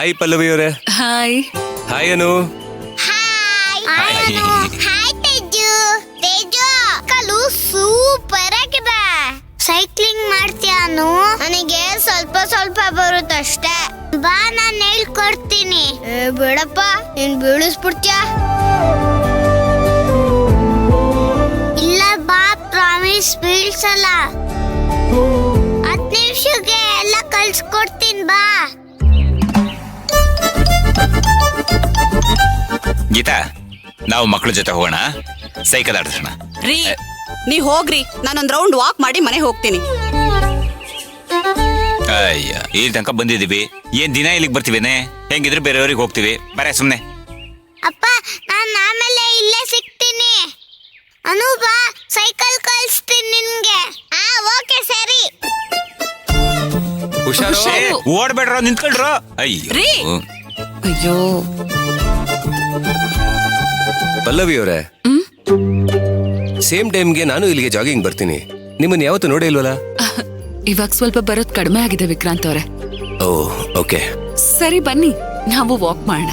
Hi Pallavi ಅವರೇ. Hi. Hi ಅನು. Hi Teju. Teju ಕಲು super ಆಗಿದೆ. Cycling ಮಾಡ್ತೀಯಾನು? ನನಗೆ ಸ್ವಲ್ಪ ಸ್ವಲ್ಪ ಬರುತ್ತಷ್ಟೇ. ಬಾ ನಾನು ಹೇಳ್ಕೊಡ್ತೀನಿ. ಬೇಡಪ್ಪ, ನೀನ್ ಬೀಳಿಸ್ಬಿಡ್ತೀಯ. ಇಲ್ಲ ಬಾ, ಪ್ರಾಮಿಸ್ ಬೀಳ್ಸಲ್ಲ. 10 ನಿಮಿಷಕ್ಕೆ ಎಲ್ಲ ಕಲ್ಸ್ಕೊಡ್ತೀನಿ ಬಾ. ಗೀತಾ, ನಾವು ಮಕ್ಕಳ ಜೊತೆ ಹೋಗೋಣ, ಸೈಕಲ್ ಆಡಿಸೋಣ. ರೀ, ನೀವ್ ಹೋಗ್ರಿ, ನಾನೊಂದ್ ರೌಂಡ್ ವಾಕ್ ಮಾಡಿ ಮನೆ ಹೋಗ್ತೀನಿ. ಅಯ್ಯ, ಇಲ್ಲಿ ತನಕ ಬಂದಿದೀವಿ, ಏನ್ ದಿನ ಇಲ್ಲಿಗೆ ಬರ್ತೀವೇನೆ? ಹೆಂಗಿದ್ರು ಬೇರೆಯವ್ರಿಗೆ ಹೋಗ್ತೀವಿ, ಬರೇ ಸುಮ್ನೆ. ಅಪ್ಪ, ನಾನು ಆಮೇಲೆ ಇಲ್ಲೇ ಸಿಗ್ತೀನಿ. ಅನು ಬಾ, ಸೈಕಲ್ ಕಳಿಸ್ತೀನಿ ನಿನ್ಗೆ. ಓಕೆ ಸರಿ. ಹುಷಾರು. ಓಡ್ಬೇಡ್ರೋ, ನಿಂತ್ಕೊಳ್ರೋ. ರೀ. ಅಯ್ಯೋ, ಅಯ್ಯೋ, ಪಲ್ಲವಿ ಅವರೇ, ಸೇಮ್ ಟೈಮ್ಗೆ ನಾನು ಇಲ್ಲಿಗೆ ಜಾಗಿಂಗ್ ಬರ್ತೀನಿ. ನಿಮ್ಮನ್ನ ಯಾವತ್ತೂ ನೋಡೇ ಇಲ್ವಲ್ಲ? ಇವಾಗ ಸ್ವಲ್ಪ ಬರೋದ್ ಕಡಿಮೆ ಆಗಿದೆ ವಿಕ್ರಾಂತ್ ಅವರೇ. ಓ ಓಕೆ. ಸರಿ ಬನ್ನಿ, ನಾವು ವಾಕ್ ಮಾಡೋಣ.